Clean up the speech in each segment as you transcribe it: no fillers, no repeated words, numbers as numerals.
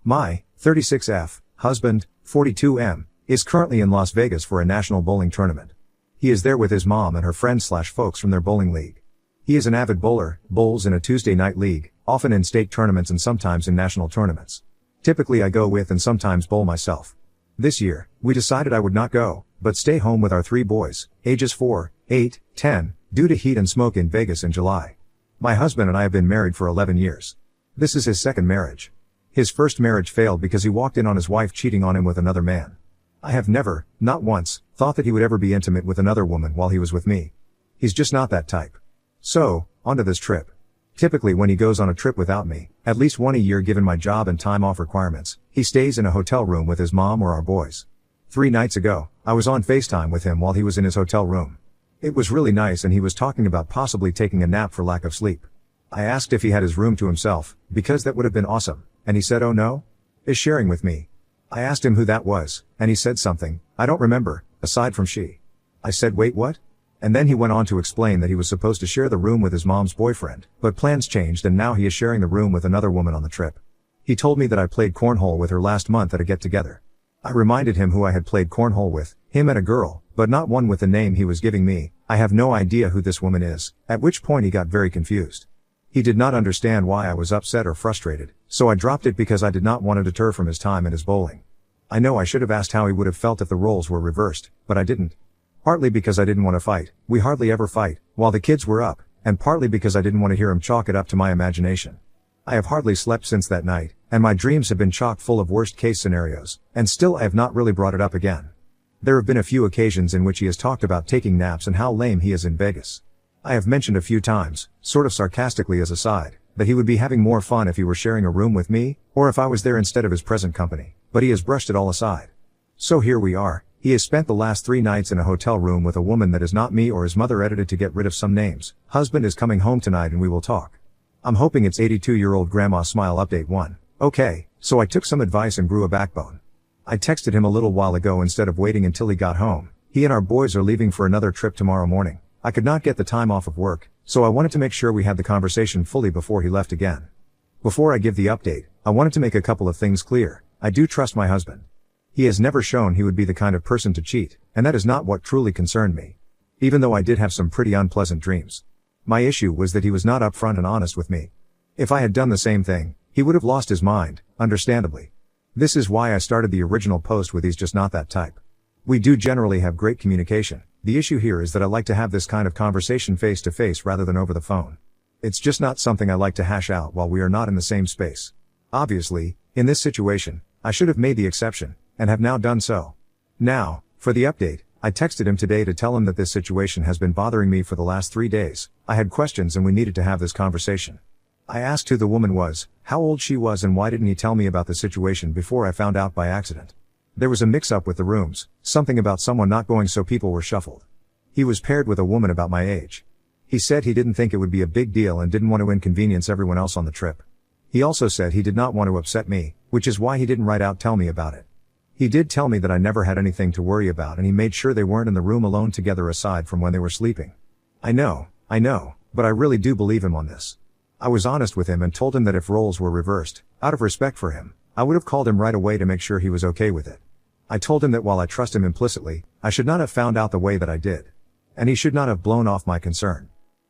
My 36F husband, 42M, is currently in Las Vegas for a national bowling tournament. He is there with his mom and her friends/folks from their bowling league. He is an avid bowler, bowls in a Tuesday night league, often in state tournaments and sometimes in national tournaments. Typically I go with and sometimes bowl myself. This year, we decided I would not go, but stay home with our 3 boys, ages 4, 8, 10, due to heat and smoke in Vegas in July. My husband and I have been married for 11 years. This is his second marriage. His first marriage failed because he walked in on his wife cheating on him with another man. I have never, not once, thought that he would ever be intimate with another woman while he was with me. He's just not that type. So, onto this trip. Typically when he goes on a trip without me, at least one a year given my job and time off requirements, he stays in a hotel room with his mom or our boys. 3 nights ago, I was on FaceTime with him while he was in his hotel room. It was really nice and he was talking about possibly taking a nap for lack of sleep. I asked if he had his room to himself, because that would have been awesome, and he said oh no? Is sharing with me. I asked him who that was, and he said something, I don't remember, aside from she. I said wait what? And then he went on to explain that he was supposed to share the room with his mom's boyfriend, but plans changed and now he is sharing the room with another woman on the trip. He told me that I played cornhole with her last month at a get-together. I reminded him who I had played cornhole with, him and a girl, but not one with the name he was giving me. I have no idea who this woman is, at which point he got very confused. He did not understand why I was upset or frustrated, so I dropped it because I did not want to deter from his time and his bowling. I know I should have asked how he would have felt if the roles were reversed, but I didn't. Partly because I didn't want to fight, we hardly ever fight, while the kids were up, and partly because I didn't want to hear him chalk it up to my imagination. I have hardly slept since that night, and my dreams have been chock full of worst case scenarios, and still I have not really brought it up again. There have been a few occasions in which he has talked about taking naps and how lame he is in Vegas. I have mentioned a few times, sort of sarcastically as a side, that he would be having more fun if he were sharing a room with me, or if I was there instead of his present company, but he has brushed it all aside. So here we are, he has spent the last 3 nights in a hotel room with a woman that is not me or his mother edited to get rid of some names. Husband is coming home tonight and we will talk. I'm hoping it's 82-year-old grandma smile update 1. Okay, so I took some advice and grew a backbone. I texted him a little while ago instead of waiting until he got home. He and our boys are leaving for another trip tomorrow morning. I could not get the time off of work, so I wanted to make sure we had the conversation fully before he left again. Before I give the update, I wanted to make a couple of things clear. I do trust my husband. He has never shown he would be the kind of person to cheat, and that is not what truly concerned me. Even though I did have some pretty unpleasant dreams. My issue was that he was not upfront and honest with me. If I had done the same thing, he would have lost his mind, understandably. This is why I started the original post with he's just not that type. We do generally have great communication. The issue here is that I like to have this kind of conversation face to face rather than over the phone. It's just not something I like to hash out while we are not in the same space. Obviously, in this situation, I should have made the exception, and have now done so. Now, for the update, I texted him today to tell him that this situation has been bothering me for the last 3 days. I had questions and we needed to have this conversation. I asked who the woman was, how old she was and why didn't he tell me about the situation before I found out by accident. There was a mix-up with the rooms, something about someone not going so people were shuffled. He was paired with a woman about my age. He said he didn't think it would be a big deal and didn't want to inconvenience everyone else on the trip. He also said he did not want to upset me, which is why he didn't write out tell me about it. He did tell me that I never had anything to worry about and he made sure they weren't in the room alone together aside from when they were sleeping. I know, but I really do believe him on this. I was honest with him and told him that if roles were reversed, out of respect for him, I would have called him right away to make sure he was okay with it. I told him that while I trust him implicitly, I should not have found out the way that I did. And he should not have blown off my concern.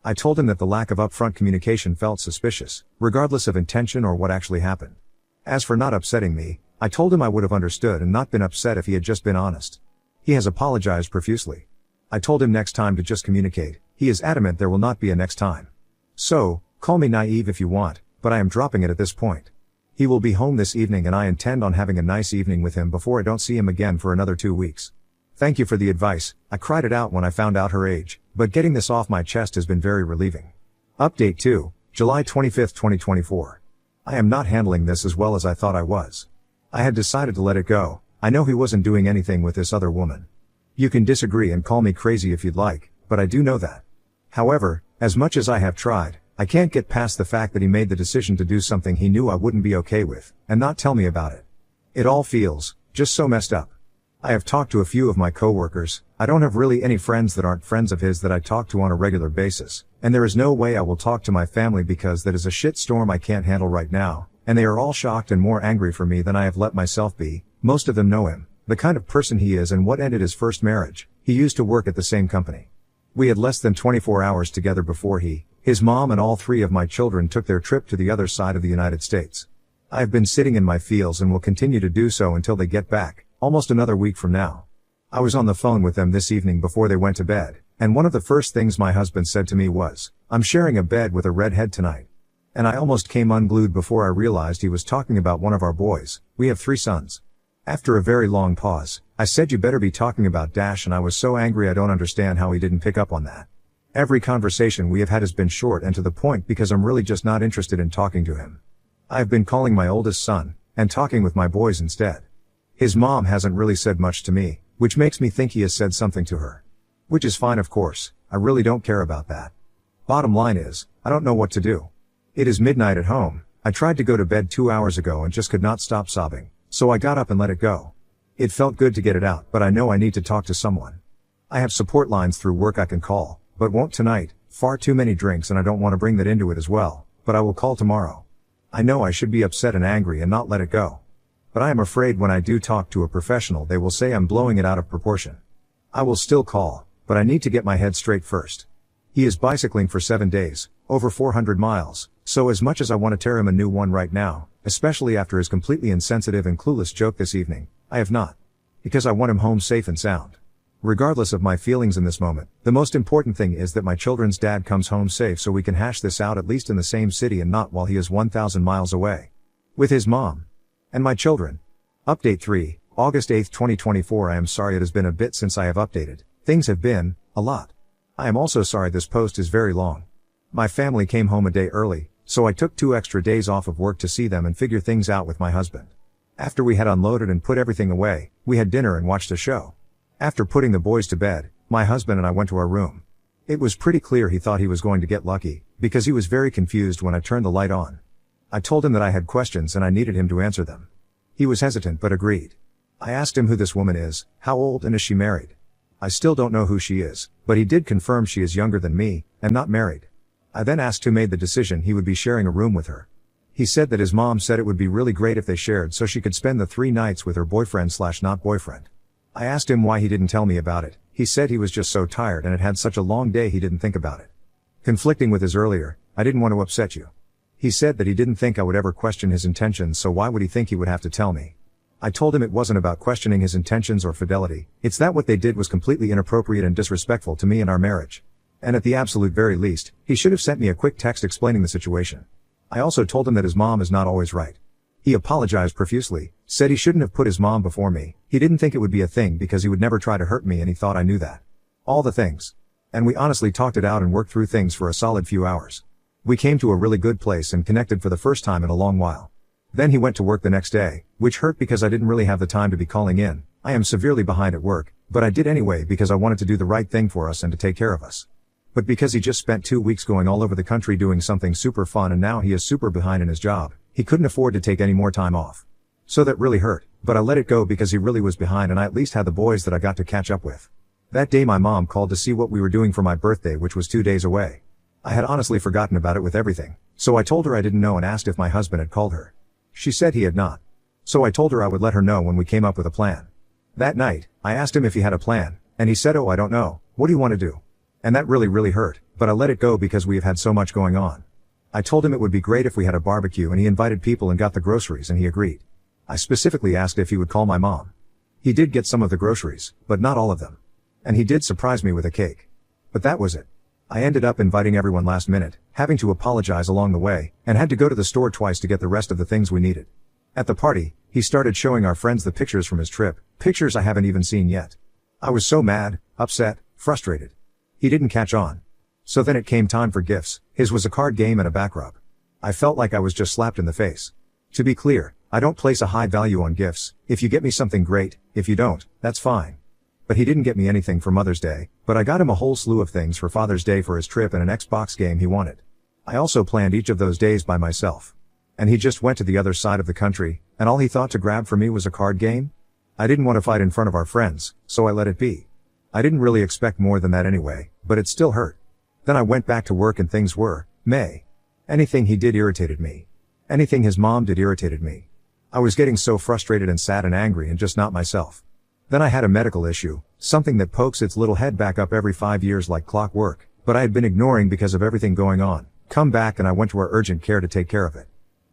I told him that the lack of upfront communication felt suspicious, regardless of intention or what actually happened. As for not upsetting me, I told him I would have understood and not been upset if he had just been honest. He has apologized profusely. I told him next time to just communicate. He is adamant there will not be a next time. So, call me naive if you want, but I am dropping it at this point. He will be home this evening and I intend on having a nice evening with him before I don't see him again for another 2 weeks. Thank you for the advice. I cried it out when I found out her age, but getting this off my chest has been very relieving. Update 2, July 25, 2024. I am not handling this as well as I thought I was. I had decided to let it go. I know he wasn't doing anything with this other woman. You can disagree and call me crazy if you'd like, but I do know that. However, as much as I have tried, I can't get past the fact that he made the decision to do something he knew I wouldn't be okay with, and not tell me about it. It all feels, just so messed up. I have talked to a few of my coworkers. I don't have really any friends that aren't friends of his that I talk to on a regular basis, and there is no way I will talk to my family because that is a shit storm I can't handle right now, and they are all shocked and more angry for me than I have let myself be. Most of them know him, the kind of person he is and what ended his first marriage. He used to work at the same company. We had less than 24 hours together before his mom and all three of my children took their trip to the other side of the United States. I have been sitting in my feels and will continue to do so until they get back, almost another week from now. I was on the phone with them this evening before they went to bed, and one of the first things my husband said to me was, "I'm sharing a bed with a redhead tonight." And I almost came unglued before I realized he was talking about one of our boys. We have 3 sons. After a very long pause, I said, "You better be talking about Dash," and I was so angry I don't understand how he didn't pick up on that. Every conversation we have had has been short and to the point because I'm really just not interested in talking to him. I have been calling my oldest son, and talking with my boys instead. His mom hasn't really said much to me, which makes me think he has said something to her. Which is fine, of course. I really don't care about that. Bottom line is, I don't know what to do. It is midnight at home. I tried to go to bed 2 hours ago and just could not stop sobbing, so I got up and let it go. It felt good to get it out, but I know I need to talk to someone. I have support lines through work I can call, but won't tonight. Far too many drinks and I don't want to bring that into it as well, but I will call tomorrow. I know I should be upset and angry and not let it go. But I am afraid when I do talk to a professional they will say I'm blowing it out of proportion. I will still call, but I need to get my head straight first. He is bicycling for 7 days, over 400 miles, so as much as I want to tear him a new one right now, especially after his completely insensitive and clueless joke this evening, I have not. Because I want him home safe and sound. Regardless of my feelings in this moment, the most important thing is that my children's dad comes home safe so we can hash this out at least in the same city and not while he is 1,000 miles away. With his mom. And my children. Update 3, August 8, 2024. I am sorry it has been a bit since I have updated. Things have been a lot. I am also sorry this post is very long. My family came home a day early, so I took 2 extra days off of work to see them and figure things out with my husband. After we had unloaded and put everything away, we had dinner and watched a show. After putting the boys to bed, my husband and I went to our room. It was pretty clear he thought he was going to get lucky, because he was very confused when I turned the light on. I told him that I had questions and I needed him to answer them. He was hesitant but agreed. I asked him who this woman is, how old, and is she married? I still don't know who she is, but he did confirm she is younger than me, and not married. I then asked who made the decision he would be sharing a room with her. He said that his mom said it would be really great if they shared so she could spend the 3 nights with her boyfriend/not boyfriend. I asked him why he didn't tell me about it. He said he was just so tired and had had such a long day he didn't think about it. Conflicting with his earlier, "I didn't want to upset you." He said that he didn't think I would ever question his intentions, so why would he think he would have to tell me? I told him it wasn't about questioning his intentions or fidelity, it's that what they did was completely inappropriate and disrespectful to me and our marriage. And at the absolute very least, he should have sent me a quick text explaining the situation. I also told him that his mom is not always right. He apologized profusely, said he shouldn't have put his mom before me, he didn't think it would be a thing because he would never try to hurt me and he thought I knew that. All the things. And we honestly talked it out and worked through things for a solid few hours. We came to a really good place and connected for the first time in a long while. Then he went to work the next day, which hurt because I didn't really have the time to be calling in. I am severely behind at work, but I did anyway because I wanted to do the right thing for us and to take care of us. But because he just spent 2 weeks going all over the country doing something super fun and now he is super behind in his job, he couldn't afford to take any more time off. So that really hurt, but I let it go because he really was behind and I at least had the boys that I got to catch up with. That day my mom called to see what we were doing for my birthday, which was 2 days away. I had honestly forgotten about it with everything, so I told her I didn't know and asked if my husband had called her. She said he had not. So I told her I would let her know when we came up with a plan. That night, I asked him if he had a plan, and he said, "Oh, I don't know, what do you want to do?" And that really hurt, but I let it go because we have had so much going on. I told him it would be great if we had a barbecue and he invited people and got the groceries and he agreed. I specifically asked if he would call my mom. He did get some of the groceries, but not all of them. And he did surprise me with a cake. But that was it. I ended up inviting everyone last minute, having to apologize along the way, and had to go to the store twice to get the rest of the things we needed. At the party, he started showing our friends the pictures from his trip, pictures I haven't even seen yet. I was so mad, upset, frustrated. He didn't catch on. So then it came time for gifts. His was a card game and a back rub. I felt like I was just slapped in the face. To be clear, I don't place a high value on gifts. If you get me something great, if you don't, that's fine. But he didn't get me anything for Mother's Day, but I got him a whole slew of things for Father's Day for his trip and an Xbox game he wanted. I also planned each of those days by myself. And he just went to the other side of the country, and all he thought to grab for me was a card game? I didn't want to fight in front of our friends, so I let it be. I didn't really expect more than that anyway, but it still hurt. Then I went back to work and things were meh. Anything he did irritated me. Anything his mom did irritated me. I was getting so frustrated and sad and angry and just not myself. Then I had a medical issue, something that pokes its little head back up every 5 years like clockwork, but I had been ignoring because of everything going on. Come back and I went to our urgent care to take care of it.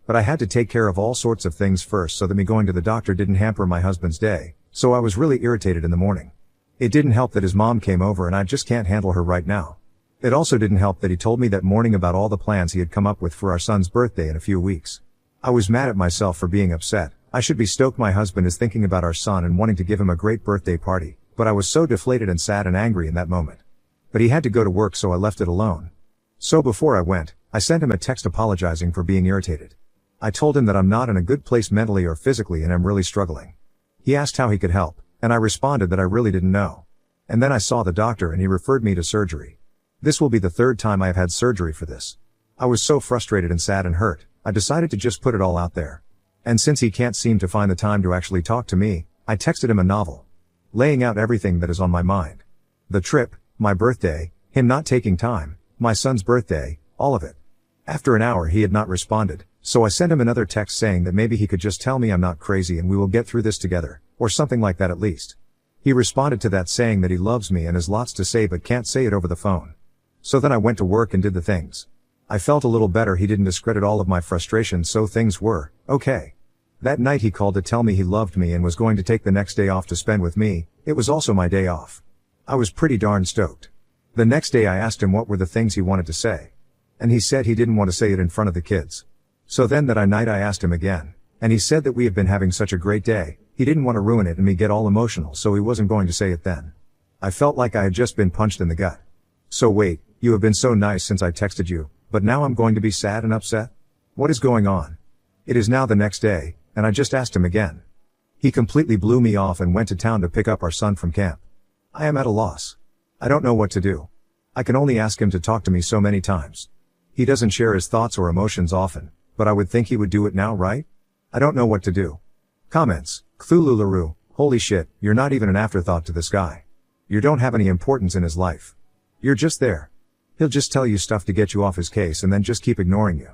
But I had to take care of all sorts of things first so that me going to the doctor didn't hamper my husband's day, so I was really irritated in the morning. It didn't help that his mom came over and I just can't handle her right now. It also didn't help that he told me that morning about all the plans he had come up with for our son's birthday in a few weeks. I was mad at myself for being upset. I should be stoked my husband is thinking about our son and wanting to give him a great birthday party, but I was so deflated and sad and angry in that moment. But he had to go to work so I left it alone. So before I went, I sent him a text apologizing for being irritated. I told him that I'm not in a good place mentally or physically and I'm really struggling. He asked how he could help, and I responded that I really didn't know. And then I saw the doctor and he referred me to surgery. This will be the third time I have had surgery for this. I was so frustrated and sad and hurt, I decided to just put it all out there. And since he can't seem to find the time to actually talk to me, I texted him a novel, laying out everything that is on my mind. The trip, my birthday, him not taking time, my son's birthday, all of it. After an hour he had not responded, so I sent him another text saying that maybe he could just tell me I'm not crazy and we will get through this together, or something like that at least. He responded to that saying that he loves me and has lots to say but can't say it over the phone. So then I went to work and did the things. I felt a little better. He didn't discredit all of my frustration, so things were okay. That night he called to tell me he loved me and was going to take the next day off to spend with me. It was also my day off. I was pretty darn stoked. The next day I asked him what were the things he wanted to say. And he said he didn't want to say it in front of the kids. So then that night I asked him again, and he said that we have been having such a great day, he didn't want to ruin it and me get all emotional, so he wasn't going to say it then. I felt like I had just been punched in the gut. So wait, you have been so nice since I texted you, but now I'm going to be sad and upset? What is going on? It is now the next day, and I just asked him again. He completely blew me off and went to town to pick up our son from camp. I am at a loss. I don't know what to do. I can only ask him to talk to me so many times. He doesn't share his thoughts or emotions often, but I would think he would do it now, right? I don't know what to do. Comments. Cthulhu, holy shit, you're not even an afterthought to this guy. You don't have any importance in his life. You're just there. He'll just tell you stuff to get you off his case and then just keep ignoring you.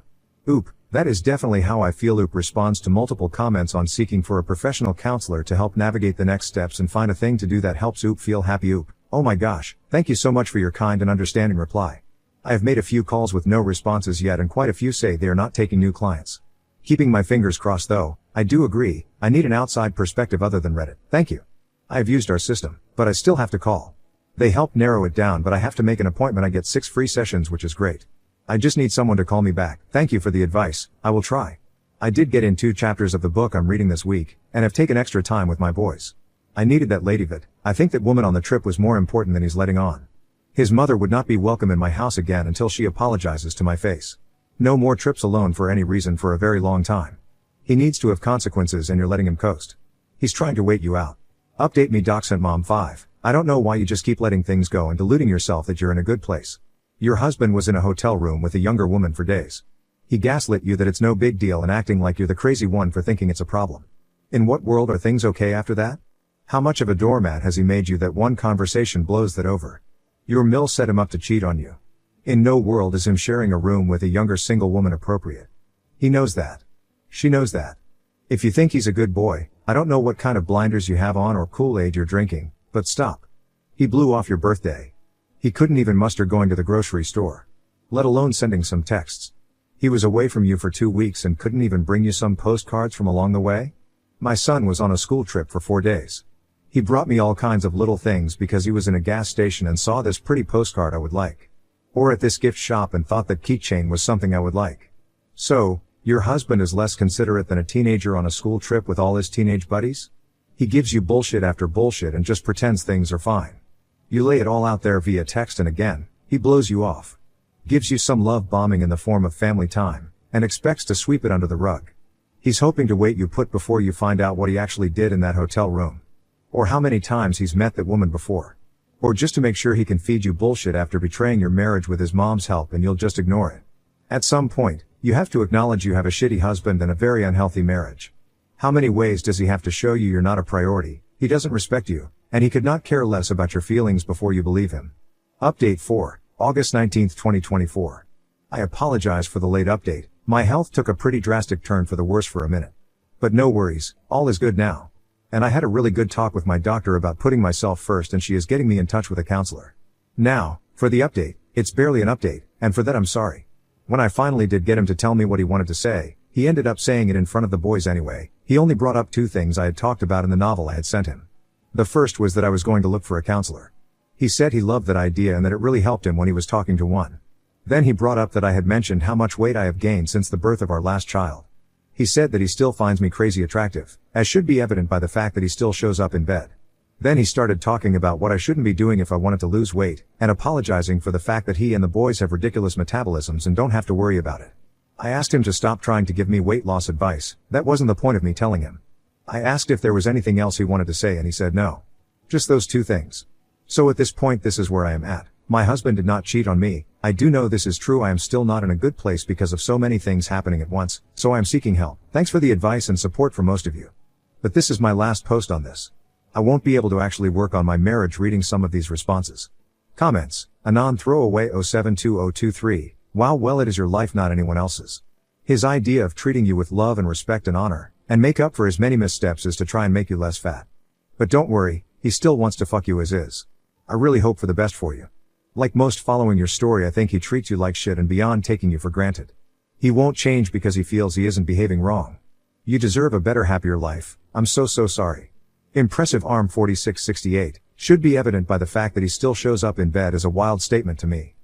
Oop, that is definitely how I feel. Oop responds to multiple comments on seeking for a professional counselor to help navigate the next steps and find a thing to do that helps Oop feel happy. Oop, oh my gosh, thank you so much for your kind and understanding reply. I have made a few calls with no responses yet and quite a few say they are not taking new clients. Keeping my fingers crossed though, I do agree, I need an outside perspective other than Reddit. Thank you. I have used our system, but I still have to call. They help narrow it down, but I have to make an appointment. I get 6 free sessions, which is great. I just need someone to call me back. Thank you for the advice, I will try. I did get in 2 chapters of the book I'm reading this week, and have taken extra time with my boys. I needed that lady vid. I think that woman on the trip was more important than he's letting on. His mother would not be welcome in my house again until she apologizes to my face. No more trips alone for any reason for a very long time. He needs to have consequences and you're letting him coast. He's trying to wait you out. Update me Docsent Mom 5. I don't know why you just keep letting things go and deluding yourself that you're in a good place. Your husband was in a hotel room with a younger woman for days. He gaslit you that it's no big deal and acting like you're the crazy one for thinking it's a problem. In what world are things okay after that? How much of a doormat has he made you that one conversation blows that over? Your mill set him up to cheat on you. In no world is him sharing a room with a younger single woman appropriate. He knows that. She knows that. If you think he's a good boy, I don't know what kind of blinders you have on or Kool-Aid you're drinking, but stop. He blew off your birthday. He couldn't even muster going to the grocery store, let alone sending some texts. He was away from you for 2 weeks and couldn't even bring you some postcards from along the way? My son was on a school trip for 4 days. He brought me all kinds of little things because he was in a gas station and saw this pretty postcard I would like. Or at this gift shop and thought that keychain was something I would like. So, your husband is less considerate than a teenager on a school trip with all his teenage buddies? He gives you bullshit after bullshit and just pretends things are fine. You lay it all out there via text and again, he blows you off. Gives you some love bombing in the form of family time, and expects to sweep it under the rug. He's hoping to wait you put before you find out what he actually did in that hotel room. Or how many times he's met that woman before. Or just to make sure he can feed you bullshit after betraying your marriage with his mom's help and you'll just ignore it. At some point, you have to acknowledge you have a shitty husband and a very unhealthy marriage. How many ways does he have to show you you're not a priority? He doesn't respect you, and he could not care less about your feelings before you believe him. Update 4, August 19, 2024. I apologize for the late update, My health took a pretty drastic turn for the worse for a minute. But no worries, all is good now. And I had a really good talk with my doctor about putting myself first, and she is getting me in touch with a counselor. Now, for the update, it's barely an update, and for that I'm sorry. When I finally did get him to tell me what he wanted to say, he ended up saying it in front of the boys anyway. He only brought up 2 things I had talked about in the novel I had sent him. The first was that I was going to look for a counselor. He said he loved that idea and that it really helped him when he was talking to one. Then he brought up that I had mentioned how much weight I have gained since the birth of our last child. He said that he still finds me crazy attractive, as should be evident by the fact that he still shows up in bed. Then he started talking about what I shouldn't be doing if I wanted to lose weight, and apologizing for the fact that he and the boys have ridiculous metabolisms and don't have to worry about it. I asked him to stop trying to give me weight loss advice. That wasn't the point of me telling him. I asked if there was anything else he wanted to say and he said no. Just those 2 things. So at this point this is where I am at. My husband did not cheat on me. I do know this is true. I am still not in a good place because of so many things happening at once, so I am seeking help. Thanks for the advice and support from most of you. But this is my last post on this. I won't be able to actually work on my marriage reading some of these responses. Comments. Anon Throwaway 072023. Wow, well, it is your life, not anyone else's. His idea of treating you with love and respect and honor, and make up for his many missteps, is to try and make you less fat. But don't worry, he still wants to fuck you as is. I really hope for the best for you. Like most following your story, I think he treats you like shit and beyond taking you for granted. He won't change because he feels he isn't behaving wrong. You deserve a better, happier life. I'm so sorry. Impressive arm 4668, should be evident by the fact that he still shows up in bed, is a wild statement to me.